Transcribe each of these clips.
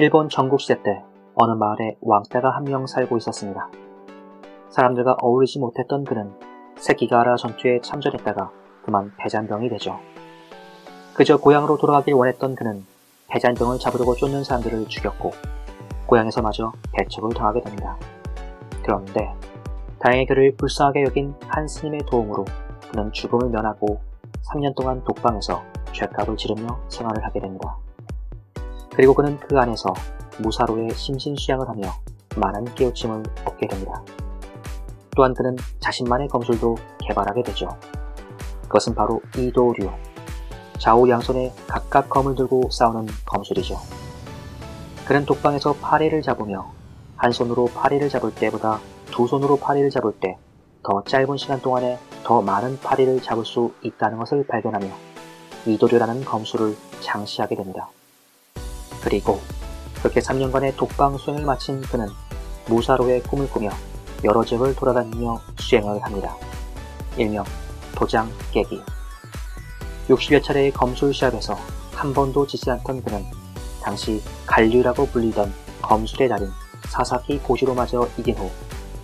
일본 전국시대 때 어느 마을에 왕따가 한 명 살고 있었습니다. 사람들과 어울리지 못했던 그는 세키가하라 전투에 참전했다가 그만 패잔병이 되죠. 그저 고향으로 돌아가길 원했던 그는 패잔병을 잡으려고 쫓는 사람들을 죽였고 고향에서마저 배척을 당하게 됩니다. 그런데 다행히 그를 불쌍하게 여긴 한 스님의 도움으로 그는 죽음을 면하고 3년 동안 독방에서 죗값을 지르며 생활을 하게 됩니다. 그리고 그는 그 안에서 무사로의 심신수양을 하며 많은 깨우침을 얻게 됩니다. 또한 그는 자신만의 검술도 개발하게 되죠. 그것은 바로 이도류, 좌우 양손에 각각 검을 들고 싸우는 검술이죠. 그는 독방에서 파리를 잡으며 한 손으로 파리를 잡을 때보다 두 손으로 파리를 잡을 때 더 짧은 시간 동안에 더 많은 파리를 잡을 수 있다는 것을 발견하며 이도류라는 검술을 장시하게 됩니다. 그리고 그렇게 3년간의 독방 수행을 마친 그는 무사로의 꿈을 꾸며 여러 지역을 돌아다니며 수행을 합니다. 일명 도장 깨기. 60여 차례의 검술 시합에서 한 번도 지지 않던 그는 당시 관류라고 불리던 검술의 달인 사사키 고시로마저 이긴 후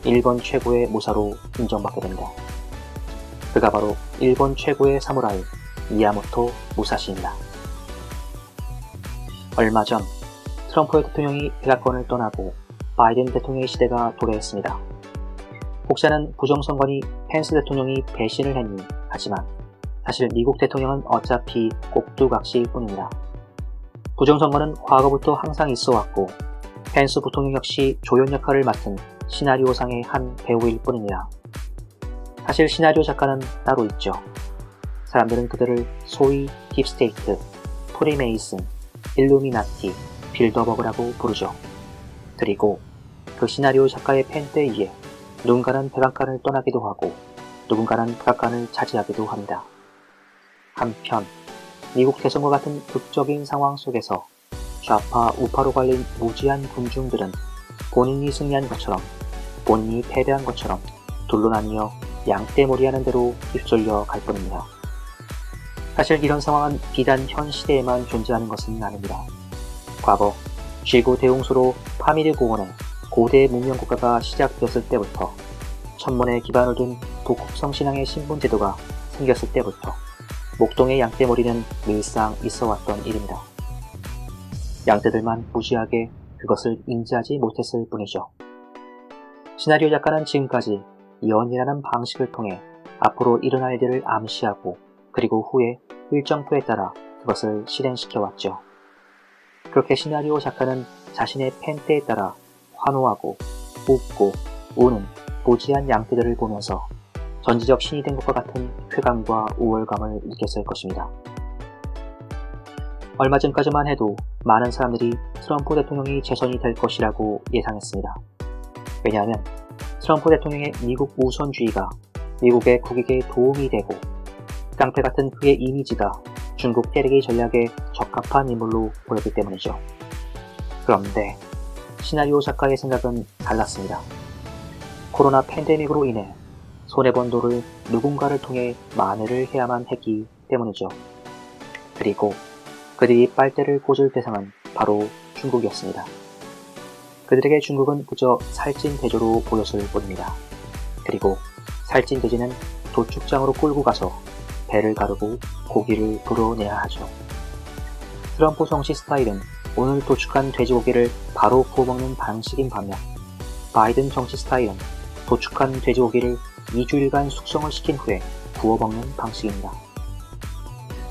일본 최고의 무사로 인정받게 됩니다. 그가 바로 일본 최고의 사무라이 미야모토 무사시입니다. 얼마 전 트럼프 대통령이 백악관을 떠나고 바이든 대통령의 시대가 도래했습니다. 혹자는 부정선거니 펜스 대통령이 배신을 했니 하지만 사실 미국 대통령은 어차피 꼭두각시일 뿐입니다. 부정선거는 과거부터 항상 있어왔고 펜스 부통령 역시 조연 역할을 맡은 시나리오상의 한 배우일 뿐입니다. 사실 시나리오 작가는 따로 있죠. 사람들은 그들을 소위 딥스테이트, 프리메이슨, 일루미나티, 빌더버그라고 부르죠. 그리고 그 시나리오 작가의 펜대에 의해 누군가는 백악관을 떠나기도 하고 누군가는 백악관을 차지하기도 합니다. 한편 미국 대선과 같은 극적인 상황 속에서 좌파 우파로 갈린 무지한 군중들은 본인이 승리한 것처럼 본인이 패배한 것처럼 둘로 나뉘어 양떼몰이하는 대로 휩쓸려 갈 뿐입니다. 사실 이런 상황은 비단 현 시대에만 존재하는 것은 아닙니다. 과거 쥐고 대웅수로 파미르 고원의 고대 문명국가가 시작되었을 때부터 천문에 기반을 둔 북극성 신앙의 신분 제도가 생겼을 때부터 목동의 양떼몰이는 늘상 있어왔던 일입니다. 양떼들만 무지하게 그것을 인지하지 못했을 뿐이죠. 시나리오 작가는 지금까지 예언이라는 방식을 통해 앞으로 일어날 일들을 암시하고 그리고 후에 일정표에 따라 그것을 실행시켜왔죠. 그렇게 시나리오 작가는 자신의 펜대에 따라 환호하고 웃고 우는 무지한 양떼들을 보면서 전지적 신이 된 것과 같은 쾌감과 우월감을 느꼈을 것입니다. 얼마 전까지만 해도 많은 사람들이 트럼프 대통령이 재선이 될 것이라고 예상했습니다. 왜냐하면 트럼프 대통령의 미국 우선주의가 미국의 국익에 도움이 되고 깡패 같은 그의 이미지가 중국 때리기 전략에 적합한 인물로 보였기 때문이죠. 그런데 시나리오 작가의 생각은 달랐습니다. 코로나 팬데믹으로 인해 손해본 돈을 누군가를 통해 만회를 해야만 했기 때문이죠. 그리고 그들이 빨대를 꽂을 대상은 바로 중국이었습니다. 그들에게 중국은 그저 살찐 대조로 보였을 뿐입니다. 그리고 살찐 돼지는 도축장으로 끌고 가서 배를 가르고 고기를 불어내야 하죠. 트럼프 정치 스타일은 오늘 도축한 돼지고기를 바로 구워먹는 방식인 반면 바이든 정치 스타일은 도축한 돼지고기를 2주일간 숙성을 시킨 후에 구워먹는 방식입니다.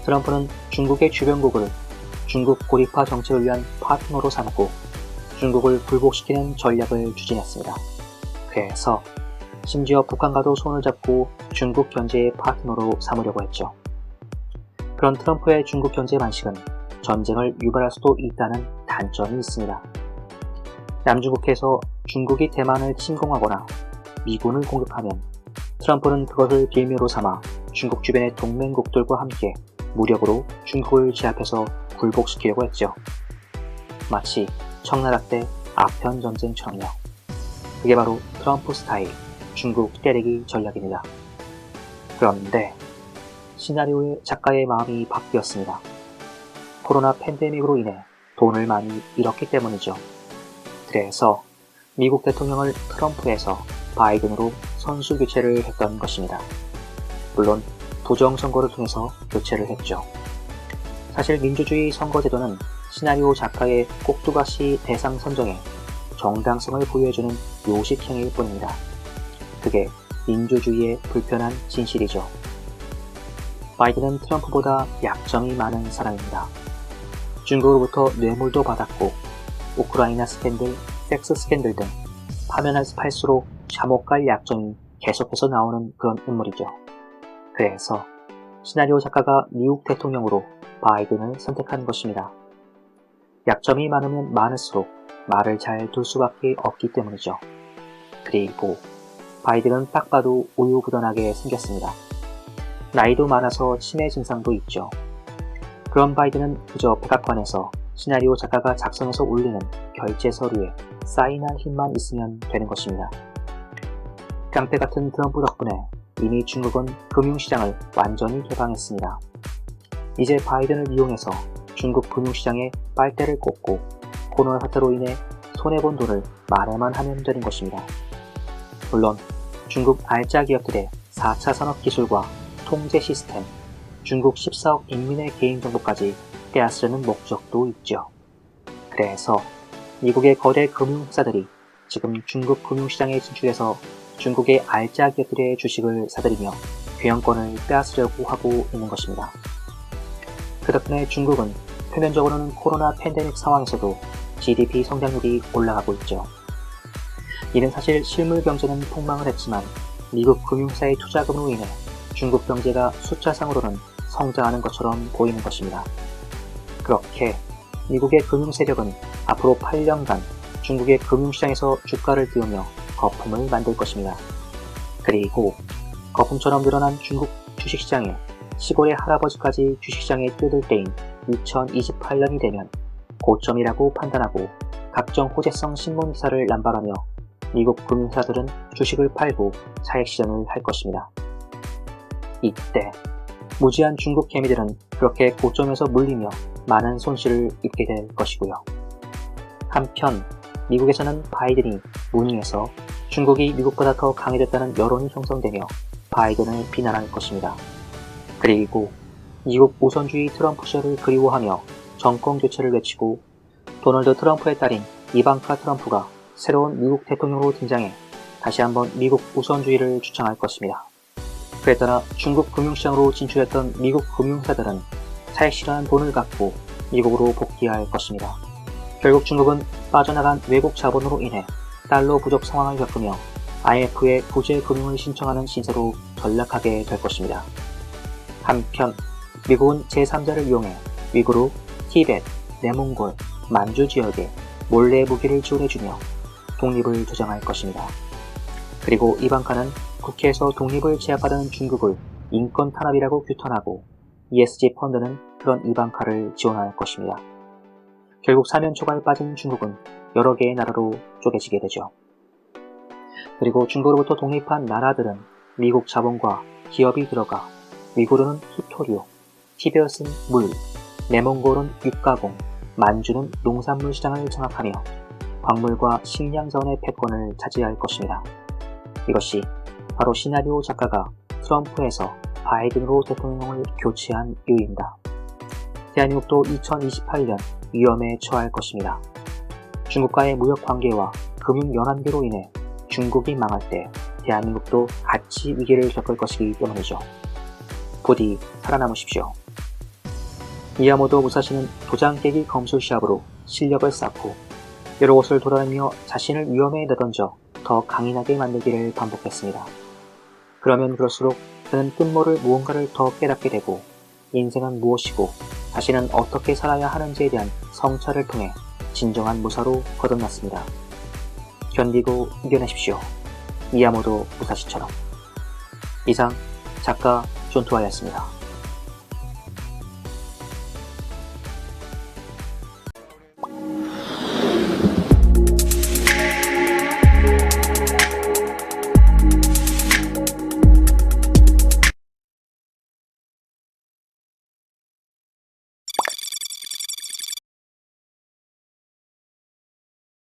트럼프는 중국의 주변국을 중국 고립화 정책을 위한 파트너로 삼고 중국을 굴복시키는 전략을 추진했습니다. 그래서 심지어 북한과도 손을 잡고 중국 견제의 파트너로 삼으려고 했죠. 그런 트럼프의 중국 견제 방식은 전쟁을 유발할 수도 있다는 단점이 있습니다. 남중국해에서 중국이 대만을 침공하거나 미군을 공격하면 트럼프는 그것을 빌미로 삼아 중국 주변의 동맹국들과 함께 무력으로 중국을 제압해서 굴복시키려고 했죠. 마치 청나라 때 아편 전쟁처럼요. 그게 바로 트럼프 스타일 중국 때리기 전략입니다. 그런데 시나리오의 작가의 마음이 바뀌었습니다. 코로나 팬데믹으로 인해 돈을 많이 잃었기 때문이죠. 그래서 미국 대통령을 트럼프에서 바이든으로 선수 교체를 했던 것입니다. 물론 부정선거를 통해서 교체를 했죠. 사실 민주주의 선거제도는 시나리오 작가의 꼭두가시 대상 선정에 정당성을 부여해주는 요식행위일 뿐입니다. 그게 민주주의의 불편한 진실이죠. 바이든은 트럼프보다 약점이 많은 사람입니다. 중국으로부터 뇌물도 받았고 우크라이나 스캔들, 섹스 스캔들 등 파면 할수록 감옥 갈 약점이 계속해서 나오는 그런 인물이죠. 그래서 시나리오 작가가 미국 대통령으로 바이든을 선택한 것입니다. 약점이 많으면 많을수록 말을 잘 둘 수밖에 없기 때문이죠. 그리고 바이든은 딱 봐도 우유부단하게 생겼습니다. 나이도 많아서 치매 증상도 있죠. 그런 바이든은 그저 백악관에서 시나리오 작가가 작성해서 올리는 결제 서류에 사인할 힘만 있으면 되는 것입니다. 깡패 같은 트럼프 덕분에 이미 중국은 금융시장을 완전히 개방했습니다. 이제 바이든을 이용해서 중국 금융시장에 빨대를 꽂고 코로나 사태로 인해 손해본 돈을 만회만 하면 되는 것입니다. 물론 중국 알짜 기업들의 4차 산업기술과 통제 시스템, 중국 14억 인민의 개인정보까지 빼앗으려는 목적도 있죠. 그래서 미국의 거대 금융회사들이 지금 중국 금융시장에 진출해서 중국의 알짜 기업들의 주식을 사들이며 경영권을 빼앗으려고 하고 있는 것입니다. 그 덕분에 중국은 표면적으로는 코로나 팬데믹 상황에서도 GDP 성장률이 올라가고 있죠. 이는 사실 실물 경제는 폭망을 했지만 미국 금융사의 투자금으로 인해 중국 경제가 숫자상으로는 성장하는 것처럼 보이는 것입니다. 그렇게 미국의 금융 세력은 앞으로 8년간 중국의 금융시장에서 주가를 띄우며 거품을 만들 것입니다. 그리고 거품처럼 늘어난 중국 주식시장에 시골의 할아버지까지 주식시장에 뛰어들 때인 2028년이 되면 고점이라고 판단하고 각종 호재성 신문 기사를 남발하며 미국 금융사들은 주식을 팔고 차익 실현을 할 것입니다. 이때 무지한 중국 개미들은 그렇게 고점에서 물리며 많은 손실을 입게 될 것이고요. 한편 미국에서는 바이든이 무능해서 중국이 미국보다 더 강해졌다는 여론이 형성되며 바이든을 비난할 것입니다. 그리고 미국 우선주의 트럼프셔를 그리워하며 정권 교체를 외치고 도널드 트럼프의 딸인 이방카 트럼프가 새로운 미국 대통령으로 등장해 다시 한번 미국 우선주의를 주창할 것입니다. 그에 따라 중국 금융시장으로 진출했던 미국 금융사들은 차익 실현한 돈을 갖고 미국으로 복귀할 것입니다. 결국 중국은 빠져나간 외국 자본으로 인해 달러 부족 상황을 겪으며 IMF에 구제 금융을 신청하는 신세로 전락하게 될 것입니다. 한편 미국은 제3자를 이용해 위구르, 티벳, 내몽골, 만주 지역에 몰래 무기를 지원해주며 독립을 주장할 것입니다. 그리고 이방카는 국회에서 독립을 제압하려는 중국을 인권 탄압이라고 규탄하고 ESG 펀드는 그런 이방카를 지원할 것입니다. 결국 사면초가에 빠진 중국은 여러 개의 나라로 쪼개지게 되죠. 그리고 중국으로부터 독립한 나라들은 미국 자본과 기업이 들어가 위구르는 희토류, 티베트은 물, 내몽골은 육가공, 만주는 농산물 시장을 장악하며 광물과 식량 자원의 패권을 차지할 것입니다. 이것이 바로 시나리오 작가가 트럼프에서 바이든으로 대통령을 교체한 이유입니다. 대한민국도 2028년 위험에 처할 것입니다. 중국과의 무역 관계와 금융 연안계로 인해 중국이 망할 때 대한민국도 같이 위기를 겪을 것이기 때문이죠. 부디 살아남으십시오. 미야모토 무사시는 도장 깨기 검술 시합으로 실력을 쌓고 여러 곳을 돌아다니며 자신을 위험에 내던져 더 강인하게 만들기를 반복했습니다. 그러면 그럴수록 그는 뜻모를 무언가를 더 깨닫게 되고 인생은 무엇이고 자신은 어떻게 살아야 하는지에 대한 성찰을 통해 진정한 무사로 거듭났습니다. 견디고 이겨내십시오. 미야모토 무사시처럼. 이상 작가 존투아였습니다.